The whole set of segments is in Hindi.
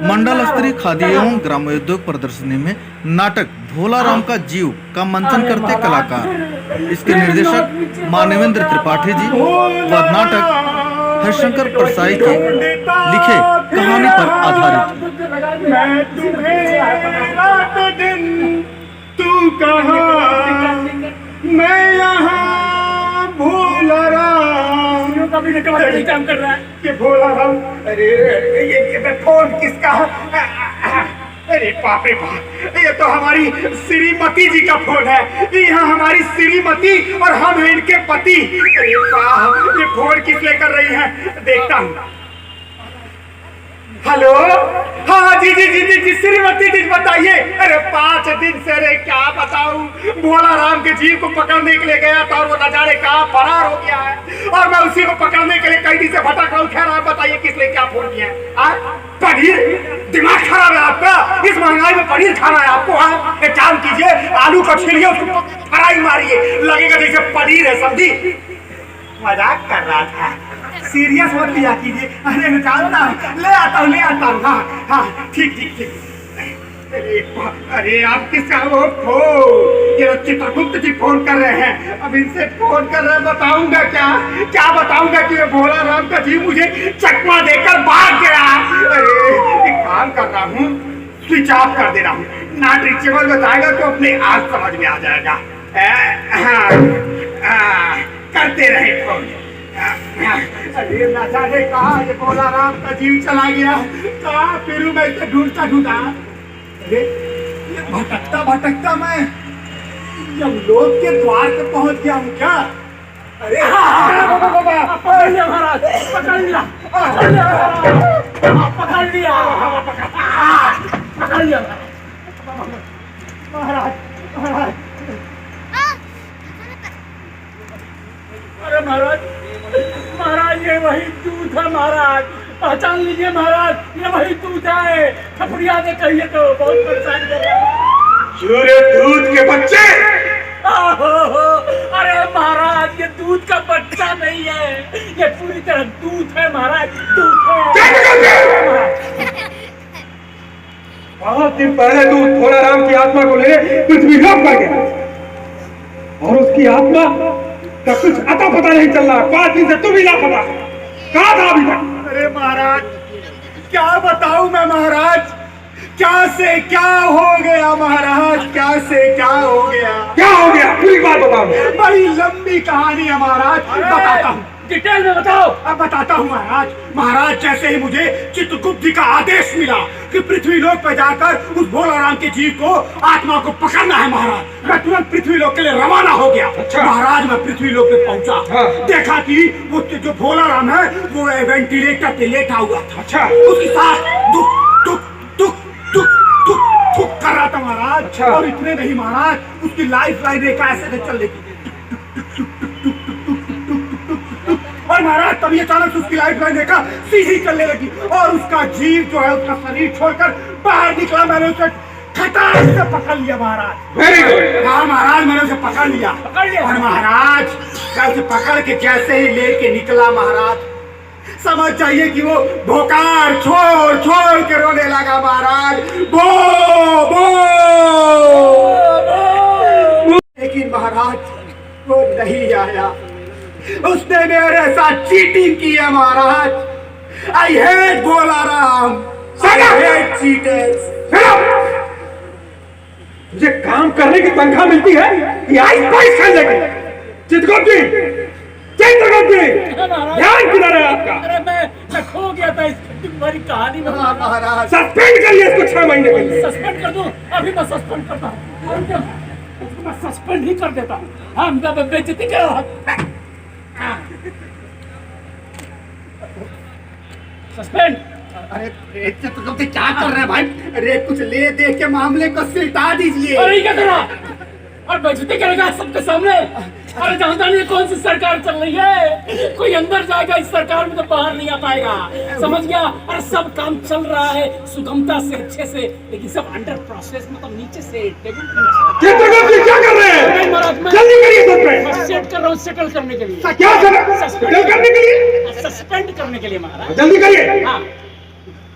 मंडल स्तरीय खादी एवं ग्रामोद्योग प्रदर्शनी में नाटक भोला राम का जीव का मंचन करते कलाकार। इसके निर्देशक मानवेंद्र त्रिपाठी जी व नाटक हरिशंकर परसाई के लिखे कहानी पर आधारित। मैं तुम्हें रात दिन तू कहाँ, मैं यहाँ भोला राम। काम कर रहा है ये भोला राम। अरे ये फोन किसका? अरे बाप रे बाप, ये तो हमारी श्रीमती जी का फोन है। यहाँ हमारी श्रीमती और हम हैं इनके पति। अरे वाह, ये फोन किस लिए कर रही है? देखता हूँ। हेलो, हाँ जी जी जी जी जी श्रीमती जी बताइए। अरे 5 दिन से, अरे क्या बताऊं, भोला राम के जीव को पकड़ने के लिए गया था और वो न जाने कहाँ फरार हो गया है और मैं उसी को पकड़ने के लिए कैदी से भटक रहा हूँ। खैर आप बताइए किस लिए क्या फोन किया है? पनीर? दिमाग खराब है आपका? इस महंगाई में पनीर खाना है आपको? हाँ, एक काम कीजिए, आलू को छीलिए, उसको फ्राई मारिए, लगेगा जैसे पनीर है। समझी? मजाक कर रहा था, सीरियस मत लिया कीजिए। अरे मैं जानता हूँ, ले आता हूँ। हाँ हाँ ठीक ठीक ठीक। अरे आप किसका वो फोन? ये चित्रगुप्त जी फोन कर रहे हैं। अब इनसे फोन कर रहे हैं, बताऊंगा क्या बताऊंगा कि ये भोला राम का जीव मुझे चकमा देकर भाग गया। अरे एक काम कर रहा हूँ, स्विच ऑफ कर दे रहा हूँ। नॉट रीचेबल बताएगा तो अपने आप समझ में आ जाएगा। करते रहे फोन। अरे ना जाने कहाँ ये भोला राम का जीव चला गया, कहाँ फिरूं मैं इसे ढूंढता। अरे ये भटकता मैं जब लोग के द्वार पे पहुंच गया हूँ क्या? अरे पकड़ लिया महाराज, पकड़ लिया महाराज। अरे महाराज ये वही दूध है महाराज, पहचान लीजिए महाराज, ये वही दूध है। खपड़िया ने कहिए तो बहुत परेशान कर रहा है। सूर्य दूध के बच्चे? अरे महाराज ये दूध का बच्चा नहीं है, ये पूरी तरह दूध है महाराज, दूध है। 5 दिन पहले दूध भोला राम की आत्मा को लेने पृथ्वी लोक पर गया और उसकी आत्मा का कुछ अता पता नहीं चल रहा। 5 दिन से तुम ही लापता, कहाँ था अभी तक? अरे महाराज क्या बताऊं मैं महाराज, क्या से क्या हो गया महाराज, क्या से क्या हो गया? पूरी बात बताओ। बड़ी लंबी कहानी है महाराज, बताता हूँ, डिटेल में बताओ। अब बताता हूँ महाराज जैसे ही मुझे चित्रगुप्त जी का आदेश मिला कि पृथ्वी लोक पर जाकर उस भोला राम के जीव को, आत्मा को पकड़ना है महाराज, मैं तुरंत पृथ्वी लोक के लिए रवाना हो गया। अच्छा। महाराज मैं पृथ्वी लोक पे पहुंचा। हाँ। देखा कि वो जो भोला राम है वो वेंटिलेटर पे लेटा हुआ था। अच्छा। उसकी सांस दुख दुख दुख दुख दुख दुख कर रहा था महाराज। अच्छा। और इतने नहीं महाराज, उसकी लाइफ लाइन एक ऐसे चल रही थी और महाराज तभी अचानक उसकी लाइफ लाइन देखा सीधी चलने लगी और उसका जीव जो है उसका शरीर छोड़कर बाहर निकला। मैंने उसे खटाक से पकड़ लिया महाराज। Very good. हाँ महाराज मैंने उसे पकड़ लिया और महाराज उसे पकड़ के जैसे ही लेके निकला महाराज, समझ जाइए कि वो भोकार छोड़ के रोने लगा महाराज, बो। लेकिन महाराज वो नहीं आया, उसने मेरे साथ चीटिंग की है महाराज। I hate Bhola Ram, I hate cheaters. तुझे काम करने की तनख्वाह मिलती है या पैसा लेके? चित्रगुप्त जी ध्यान किधर है आपका? अरे मैं खो गया था तुम्हारी कहानी में महाराज। सस्पेंड करिए इसको 6 महीने के लिए। सस्पेंड कर दूं? अभी मैं सस्पेंड करता हूँ, मैं सस्पेंड ही कर देता हूँ। हम बेइज्जती करो। सस्पेंड। अरे चित्रगुप्त क्या कर रहे हैं भाई? अरे कुछ ले दे के मामले को सिलटा दीजिए। अरे क्या करो और बेइज्जती करेगा सबके सामने? अरे जानता नहीं कौन सी सरकार चल रही है, कोई अंदर जाएगा इस सरकार में तो बाहर नहीं आ पाएगा, समझ गया? और सब काम चल रहा है सुगमता से, अच्छे से, लेकिन सब अंडर प्रोसेस, मतलब नीचे से टेबल पे। चित्रगुप्त जी क्या कर रहे हैं? जल्दी करिए सस्पेंड। मैं सेट कर रहा हूँ, सेटल करने के लिए। क्या सेटल करने के लिए? सस्पेंड करने के लिए महाराज। जल्दी करिए। हाँ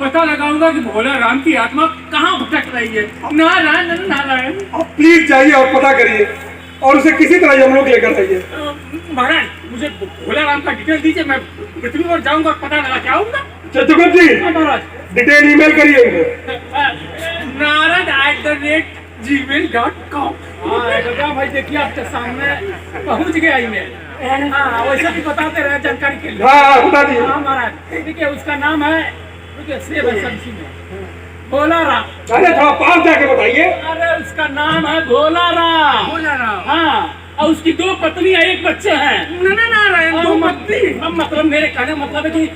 पता लगाऊंगा कि भोला राम की आत्मा कहाँ भटक रही है। नारायण नारायण। आप प्लीज जाइए और पता करिए और उसे किसी तरह हम लोग लेकर आइए। महाराज मुझे भोला राम का डिटेल दीजिए, मैं पृथ्वी पर जाऊंगा और पता लगा के आऊंगा। चतुर्थ जी महाराज डिटेल ईमेल करिए उनको। narad@gmail.com। भाई देखिए आपके सामने पहुंच गया ईमेल। हाँ वैसे भी बताते रहे जानकारी के लिए। हाँ बता दीजिए। हाँ महाराज देखिए उसका नाम है, सेब है सब्जी में, भोला राम। अरे थोड़ा पास जाके बताइए। अरे उसका नाम है भोला राम। भोला राम हाँ, और उसकी 2 पत्नियां 1 बच्चे हैं। नारायण 2 पत्नी। मतलब मेरे कहने का मतलब है कि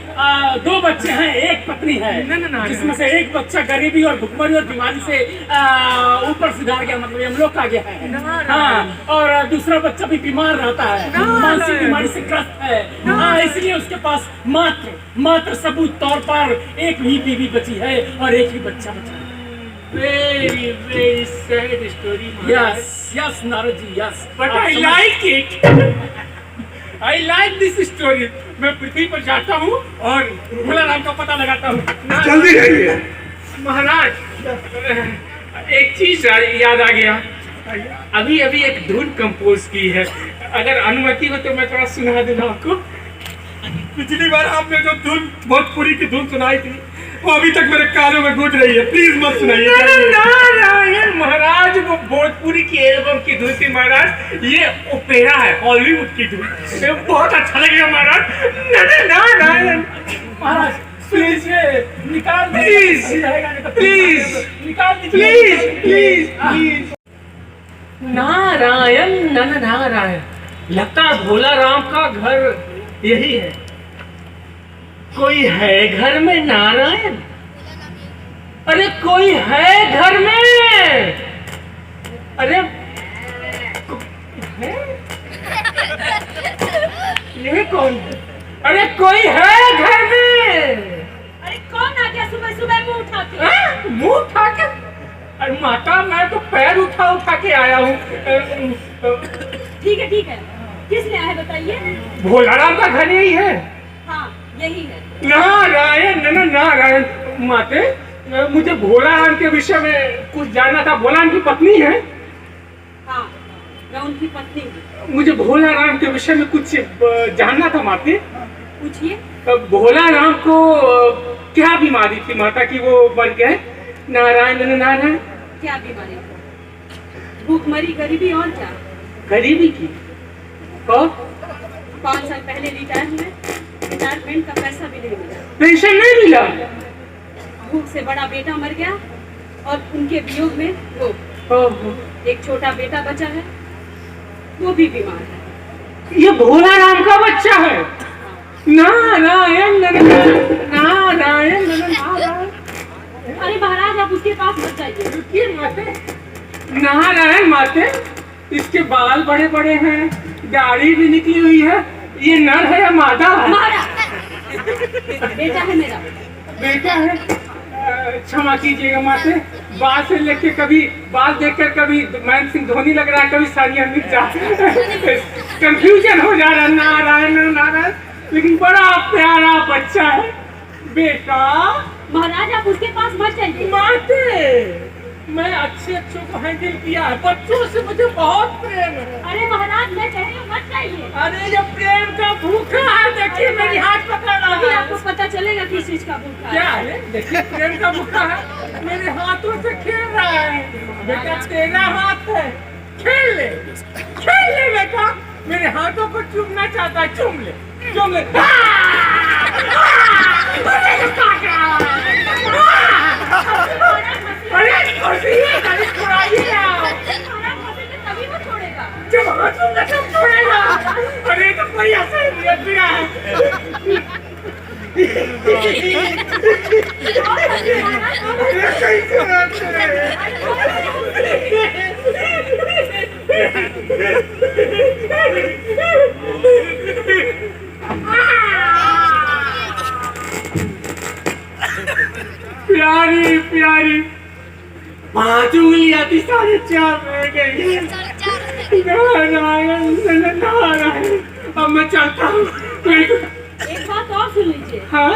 2 बच्चे हैं 1 पत्नी है, जिसमें से 1 बच्चा गरीबी और भुखमरी और बीमारी से ऊपर सुधार गया, मतलब हम लोग का गया है। हाँ, और दूसरा बच्चा भी बीमार रहता है, मानसिक बीमारी से ग्रस्त है। हाँ, इसलिए उसके पास मात्र सबूत तौर पर 1 ही बीवी बची है और 1 ही बच्चा बचा है। Very sad story. Yes, Narad ji, yes. But I like it. I like this story. मैं पृथ्वी पर जाता हूँ और भोला राम का पता लगाता हूँ। जल्दी जाइए। महाराज एक चीज याद आ गया, अभी एक धुन कंपोज की है, अगर अनुमति हो तो मैं थोड़ा सुना दूँ आपको। पिछली बार आपने जो धुन भोजपुरी की धुन सुनाई थी वो अभी तक मेरे कानों में गूंज रही है, प्लीज मत सुनाइए। नारायण महाराज वो भोजपुरी की एल्बम की धुन थी महाराज, ये ओपेरा है हॉलीवुड की धुन, बहुत अच्छा लगेगा महाराज। नारायण महाराज प्लीज निकाल प्लीज निकाल प्लीज। नारायण नारायण, लगता है भोला राम का घर यही है। कोई है घर में नारायण? अरे कोई है घर में? अरे है? ये कौन है? अरे कोई है घर में? अरे कौन आ गया सुबह सुबह मुंह उठा के? मुंह उठा के? अरे माता मैं तो पैर उठा के आया हूँ। ठीक है किस लिए आए बताइए? भोला राम का घर यही है। हाँ यही है। नारायण माते, मुझे भोला राम के विषय में कुछ जानना था। भोला राम की पत्नी है? हाँ मैं उनकी पत्नी हूँ। मुझे भोला राम के विषय में कुछ जानना था माते। पूछिए। भोला राम को क्या बीमारी थी माता की वो मर गए? नारायण क्या बीमारी? भूखमरी, गरीबी और क्या? गरीबी की? और 5 साल पहले रिटायरमेंट का पैसा भी नहीं मिला। पेंशन नहीं मिला? भूख से बड़ा बेटा मर गया और उनके वियोग में वो एक छोटा बेटा बचा है, वो भी बीमार है। ये भोला राम का बच्चा है? नारायण। अरे महाराज आप उसके पास मत जाइए। रुकिए माते। नारायण माते, इसके बाल बड़े बड़े हैं, दाढ़ी भी निकली हुई है, ये नर है या मादा है? महाराज बेटा है मेरा। बेटा है? क्षमा कीजिएगा माते, बाल से लेके कभी बाल देखकर कभी महेंद्र सिंह धोनी लग रहा है, कभी सानिया मिर्जा। कंफ्यूजन हो जा रहा है। नारायण, लेकिन बड़ा प्यारा बच्चा है बेटा। महाराज आप उसके पास मत जाइए। माते, मैं अच्छों को हैंडल किया है, बच्चों से मुझे बहुत प्रेम है। अरे महाराज मैं कह रही हूँ मत जाइए। अरे जब प्रेम का भूखा है, देखिए मेरी हाथ पकड़ रहा अभी है। आपको पता चलेगा किस चीज का भूखा क्या है। है? देखिए प्रेम का भूखा है, मेरे हाथों से खेल रहा है। बेटा तेरा हाथ है, खेल ले बेटा। मेरे हाथों को चूमना चाहता है, चूम ले। अरे तभी वो छोड़ेगा। जब छोड़ेगा। अरे तो कोई ऐसा ही दिया है। प्यारी 5 उंगलियां थी 4.5 रह गई। नारायण। अब मैं चलता हूँ। एक बात और सुन लीजिए। हाँ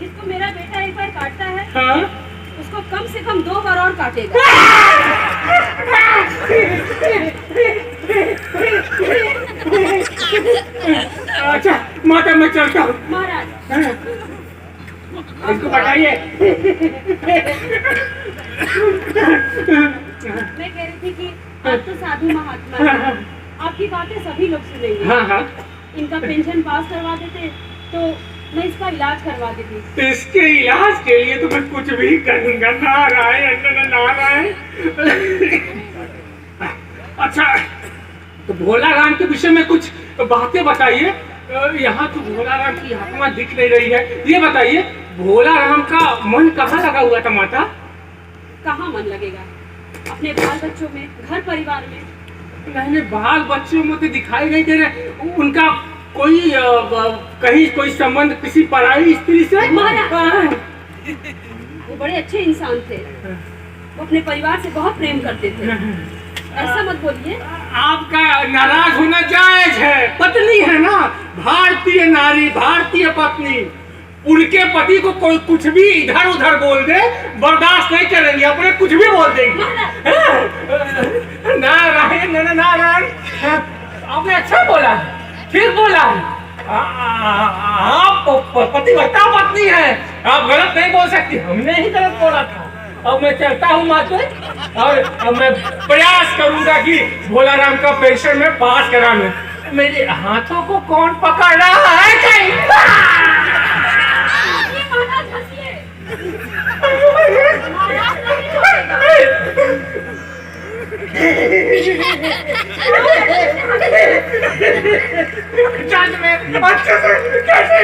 जिसको मेरा बेटा एक बार काटता है हाँ? उसको कम से कम 2 बार और काटेगा। अच्छा माता मैं चलता हूँ। महाराज इसको बताइए। मैं कह रही थी कि आप तो साधु महात्मा हैं, आपकी बातें सभी लोग सुनेंगे। हाँ हाँ। इनका पेंशन पास करवा देते तो मैं इसका इलाज करवा देती। तो इसके इलाज के लिए तो मैं कुछ भी करूंगा। नारायण नारायण। अच्छा तो भोला राम के विषय में कुछ बातें बताइए। यहाँ तो भोला राम की आत्मा दिख नहीं रही है। ये बताइए भोला राम का मन कहाँ लगा हुआ था माता? कहाँ मन लगेगा? अपने बाल बच्चों में, घर परिवार में। नहीं बाल बच्चों में तो दिखाई नहीं दे रहे। उनका कोई कहीं कोई संबंध किसी पराई स्त्री से? महाराज वो बड़े अच्छे इंसान थे, वो अपने परिवार से बहुत प्रेम करते थे। ऐसा मत बोलिए। आपका नाराज होना जायज है। पत्नी है ना, भारतीय नारी, भारतीय पत्नी, उनके पति को कोई कुछ भी इधर उधर बोल दे बर्दाश्त नहीं करेंगे, अपने कुछ भी बोल देंगे। नारायण नारायण। आपने अच्छा बोला, फिर बोला। आप पतिव्रता पत्नी है, आप गलत नहीं बोल सकती। हमने ही गलत बोला था। अब मैं चलता हूँ माते, और अब मैं प्रयास करूंगा कि भोला राम का पेंशन में पास कराने। मेरे हाथों को कौन पकड़ रहा है कहीं? महाराज हंसिए। अच्छे से कैसे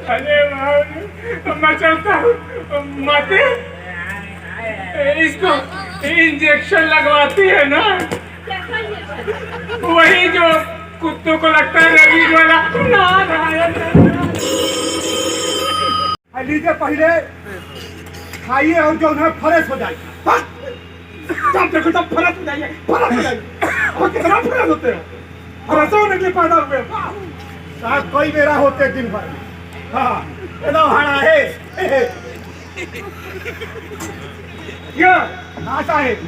अरे मैं चलता हूँ माते। इसको इंजेक्शन लगवाती है ना, वही जो कुत्तों को लगता है रवीज वाला। नारायण लीजिए पहले खाइए और जो है फ्रेश हो जाए। जब देखो तब फरक हो जाइए, फरक हो जाइए। और कितना फरक होते हैं, फरक होने के लिए पैदा हुए। साहब कोई मेरा होते दिन भर। हाँ एकदम हरा है क्या हाँ साहेब।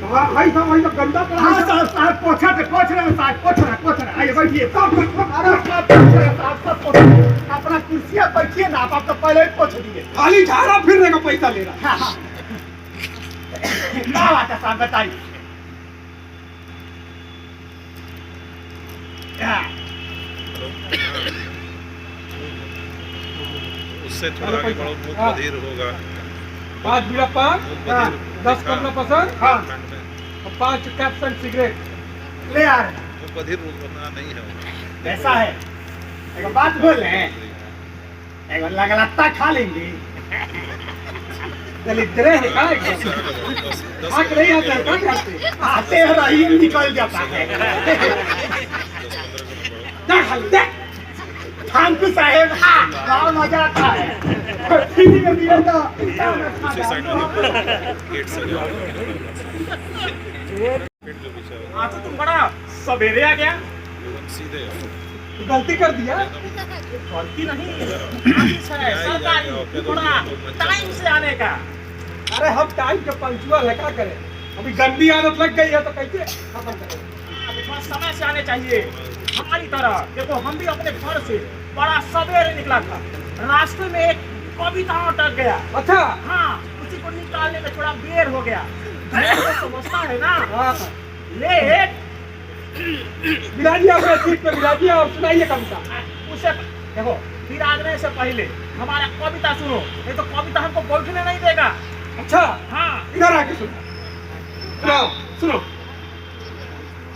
भाई साहब भाई साहब गंदा पड़ा हाँ साहब साहब पोछ रहे हैं साहब, पोछ रहे। आइए बैठिए। सब अपना कुर्सियाँ बैठिए ना, आप तो पहले ही पोछ दिए। खाली झाड़ा फिरने का पैसा ले रहा। हाँ हाँ क्या बात है साहब बताइए। उससे थोड़ा आगे बढ़ो, मुख बधिर होगा। 5 बीड़ा पान, 10 कमला पसंद, हाँ और 5 कैप्सन सिगरेट ले आ रहे हैं। मुख बधिर होना नहीं है। ऐसा है, एक बात बोल रहे हैं, एक लगलत्ता खा लेंगे। दलिद्रे है का एकदम आँख नहीं आता है, क्या करते आते हैं रही निकल जाता है। थैंक यू साहेब, बहुत मजा आता है। फ्री में दिया तो उसी साइड में गेट से जाओ। गेट जो पीछे है, आज तो तुम बड़ा सवेरे आ गया। सीधे आओ। गलती कर दिया। गलती नहीं सरकारी थोड़ा टाइम से आने का। अरे हम टाइम के पंक्चुअल है, क्या करें। अभी गंदी आदत लग गई है तो कैसे खत्म करें। अभी थोड़ा समय से आने चाहिए हमारी तरह। देखो हम भी अपने घर से बड़ा सवेरे निकला था, रास्ते में एक कविता अटक गया। अच्छा हाँ उसी को निकालने में थोड़ा देर हो गया। तो समझता है ना। हाँ लेट बिराजिए अपने सीट पे, बिराजिए और सुनाइए कविता। उसे देखो विराजने से पहले हमारा कविता सुनो, नहीं तो कविता हमको बैठने नहीं देगा। अच्छा हाँ इधर आके सुनो, सुनो।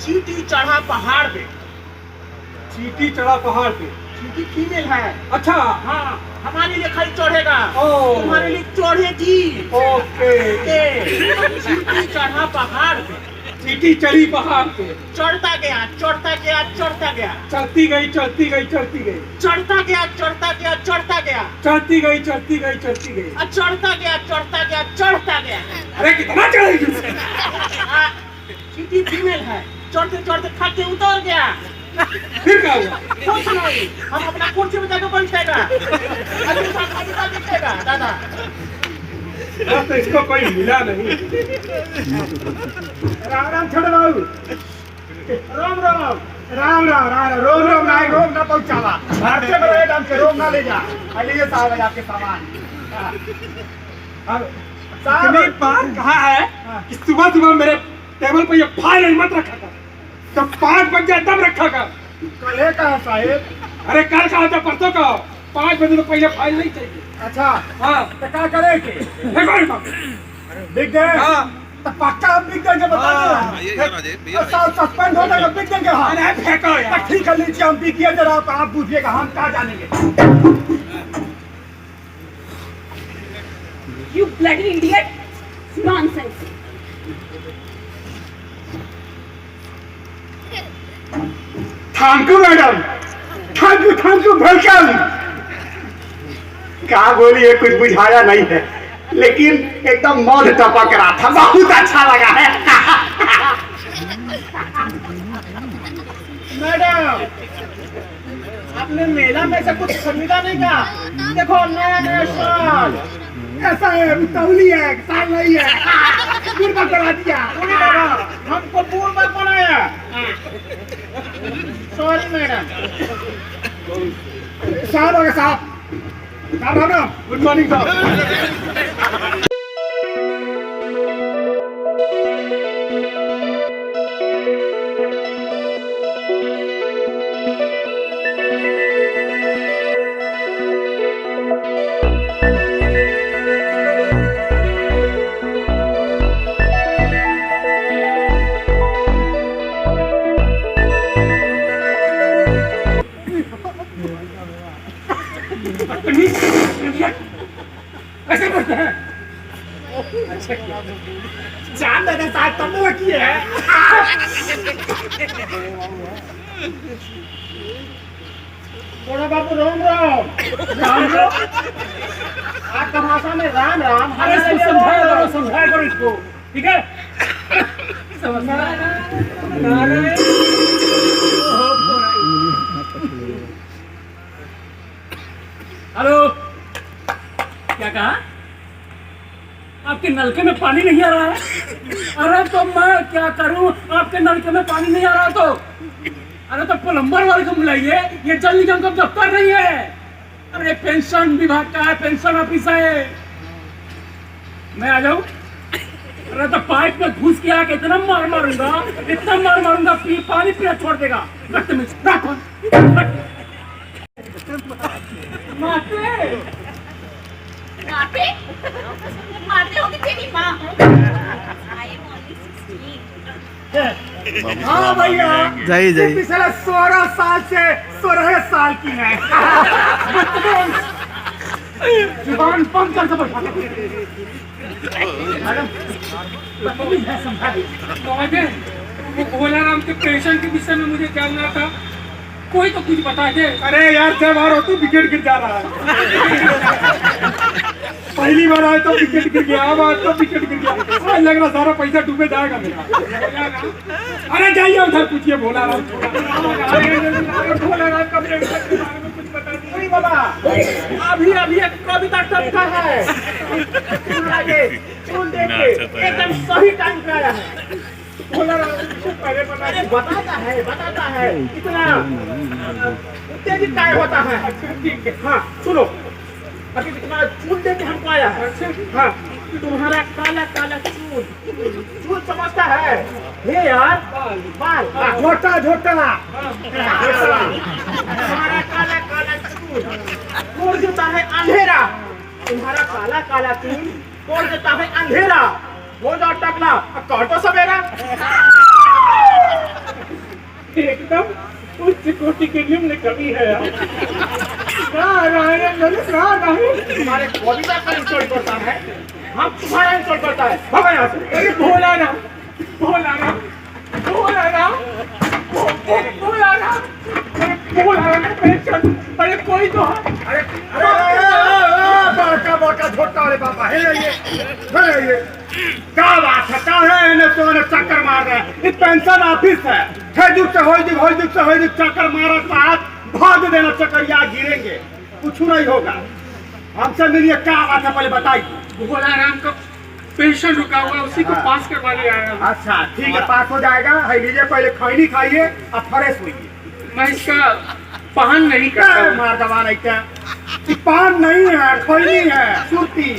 चींटी चढ़ा पहाड़ पे। चींटी चढ़ा पहाड़ पे। चींटी फीमेल है। अच्छा हाँ हमारे लिए खाली चढ़ेगा, ओ। तुम्हारे लिए चढ़ेगी। ओके। चींटी चढ़ा पहाड़ पे, चीटी चली पहाड़ पे, चढ़ता गया चढ़ता गया चढ़ता गया, चलती गई चलती गई चलती गई, चढ़ता गया चढ़ता गया चढ़ता गया, चलती गई चलती गई चलती गई। और चढ़ता गया चढ़ता गया चढ़ता गया। अरे कितना चढ़ेगी? चीटी फीमेल है, चढ़ते चढ़ते थक के उतर गया। फिर क्या हुआ? कुछ नहीं, हम अपना कुर्सी में जाकर बैठेगा, दिखेगा दादा। तो इसको कोई मिला नहीं। राम राम छोटे बाबू, राम राम राम राम राम रोम रोम ना रोम ना पहुंचावा, भारतीय बड़े दाम से रोम ना ले जा। अली ये साहब है आपके सामान। इतनी बार कहा है कि सुबह सुबह मेरे टेबल पर ये फाइल मत रखा कर, तब 5 बज जाए तब रखा कर। कल है कहा साहेब? अरे कल का होता परसों का, 5 बजे तो पहले फाइल नहीं चाहिए। अच्छा हाँ तो क्या करे के बिक गए? हाँ तो पक्का हम बिक गए बता हाँ, ये दे। राजेश भैया सस्पेंड हो जाएगा बिक देंगे। हाँ अरे फेंको यार। तो ठीक है लीजिए, हम बिकिए जरा, आप पूछिएगा हम क्या जानेंगे। You bloody idiot! Nonsense! Thank you madam, thank you welcome. क्या बोलिए, कुछ बुझाया नहीं है, लेकिन एकदम मौज टपक रहा था, बहुत अच्छा लगा है। मैडम, आपने मेला में से कुछ खरीदा नहीं क्या? देखो नया नया साल। ऐसा है, उतावली है, साल नहीं है, बुरबा करा दिया। हमको पूर्व बनाया। Sorry madam. साहब हो गया साहब, साहब राम राम, गुड मॉर्निंग साहब। ऐसे करते हैं। जान देना साहब, तब की है। बड़ा बाबू राम राम। राम राम। आपका भाषा में राम राम। अरे इसको समझाया करो इसको, ठीक है? हेलो, क्या कहा? आपके नलके में पानी नहीं आ रहा है? अरे तो मैं क्या करूं, आपके नलके में पानी नहीं आ रहा तो? अरे तो प्लम्बर वाले को बुलाइए, ये जल निगम का दफ्तर नहीं है। अरे पेंशन विभाग का है, पेंशन ऑफिस है। मैं आ जाऊं? अरे तो पाइप में घुस के आके इतना मार मारूंगा, इतना मार मारूंगा, पानी पीना छोड़ देगा। बदतमीज, माते मारते? मारते होगी तेरी माँ। I am only 16. हाँ भैया, जाइए जाइए। पिछले 16 साल से 16 साल की है। जुबान बंद करके बैठा मैडम, बदतमीज है, समझा दीजिए। वो भोला राम के पेशेंट के विषय में मुझे जानना था, कोई तो कुछ बता दे। अरे यार, जब आ रहा तो विकेट गिर जा रहा है। पहली बार आए तो विकेट गिर गया, अब आए तो विकेट गिर गया। आज लग रहा सारा पैसा डूबे जाएगा मेरा। अरे जाइए उधर पूछिए भोला राम। भोला राम का प्रेक्षक के बारे में कुछ बता दीजिए बाबा। अभी अभी एक कविता टपका है, सुन देखिए, एकदम सही टाइम पे आया है। भोला राम कुछ पहले बता अरे बताता है कितना उत्तेजित काय होता है। ठीक है। हाँ सुनो, अभी कितना चूल दे के हमको आया है। हाँ, तुम्हारा काला काला चूल समझता है? हे यार, बाल झोटा झोटा। तुम्हारा काला काला चूल तोड़ देता है अंधेरा। तुम्हारा काला काला चूल तोड़ देता है अंधेरा। हो जाओ टकला, अब कहो तो सवेरा। एकदम उच्च कोटि की निम्न कवि है। तुम्हारे कविता का इंसल्ट करता है, हम तुम्हारा इंसल्ट करता है। भगा यहाँ से। अरे भोला राम, भोला राम, भोला राम, भोला राम, अरे भोला राम पेंशन, अरे कोई तो अरे बड़का बड़का झोटा वाले बाबा है ये क्या बात है? क्या है इन्हें तो इन्हें चक्कर मार रहे हैं? ये पेंशन ऑफिस है। हेजुक से होजुक चक्कर मारा साथ भाग देना, चक्कर यहाँ गिरेंगे, कुछ नहीं होगा। हमसे मिलिए, क्या बात है पहले बताइए। भोला राम का पेंशन रुका हुआ, उसी को पास करवा लिया है। अच्छा ठीक है, पास हो जाएगा। है लीजिए, पहले खैनी खाइए और फ्रेश होइए। मैं इसका पान नहीं करता हूँ। मार दवा नहीं क्या? ये पान नहीं है, खैनी है, सुरती।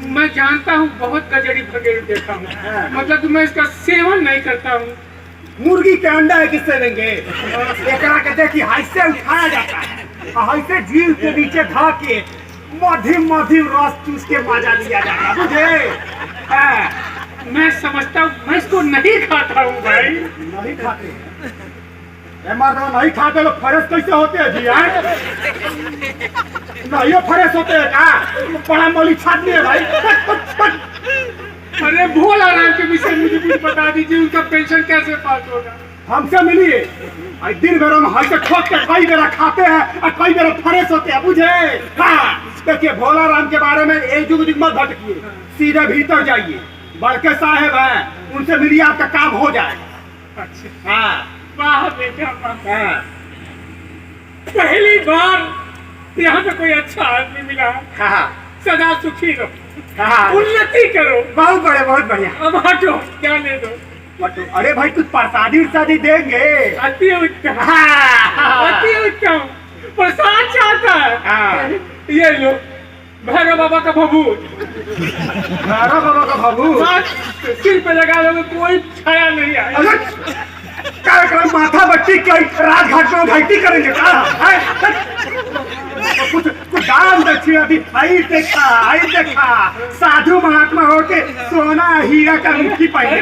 मैं जानता हूँ, बहुत गजरी भगेरी देखा हूँ, मतलब मैं इसका सेवन नहीं करता हूँ। मुर्गी के अंडा है, किससे देंगे? एकरा के देखिए, हाइसे उठाया जाता है और हाइसे जीव के नीचे धा के मध्यम रस चूस के मजा लिया जाता है, बुझे? हाँ। मैं समझता हूँ, मैं इसको नहीं खाता हूँ भाई। नहीं खाते? मर्दवा नहीं खाते लोग फ्रेश कैसे होते हैं जी? नहीं फ्रेश होते हैं क्या? बड़ा मौली छाटनी है भाई। अरे भोला राम के विषय मुझे कुछ बता दीजिए, उनका पेंशन कैसे पास होगा? हमसे मिलिए। दिन भर हम हाइसे ठोक के कई बेरा खाते हैं और कई बेरा फ्रेश होते हैं, बुझे? हाँ। देखिए, भोला राम के बारे में एक जुग मत भटकिए, सीधे भीतर जाइए। बड़के साहेब हैं, उनसे मिलिए, आपका काम हो जाएगा। अच्छा, हाँ वाह बेटा वाह। हाँ पहली बार यहाँ पे कोई अच्छा आदमी मिला। हाँ सदा सुखी रहो, हाँ। उन्नति करो। बहुत बढ़िया। अब हटो, क्या ले दो? अरे भाई, कुछ प्रसादी देंगे? अति उत्तम, हाँ। अति उत्तम। प्रसाद चाहता है? हाँ। ये लो, भैरव बाबा का भभूत। भैरव बाबा का भभूत सिर पे लगा लोगे, कोई छाया नहीं आएगा। अरे कार्यक्रम माथा बच्ची क्या राजघाट में घाटी करेंगे क्या? कुछ दान दक्षिणा दी। आई देखा साधु महात्मा होके सोना हीरा का मुट्ठी पहने।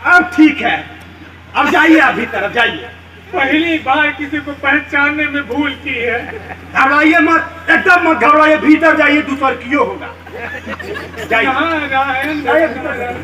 अब ठीक है, अब जाइए, अभी तरफ जाइए। पहली बार किसी को पहचानने में भूल की है। घबराइए मत, एकदम मत घबराइए, भीतर जाइए, दूसर कियो होगा। जाइए। नारायण नारायण।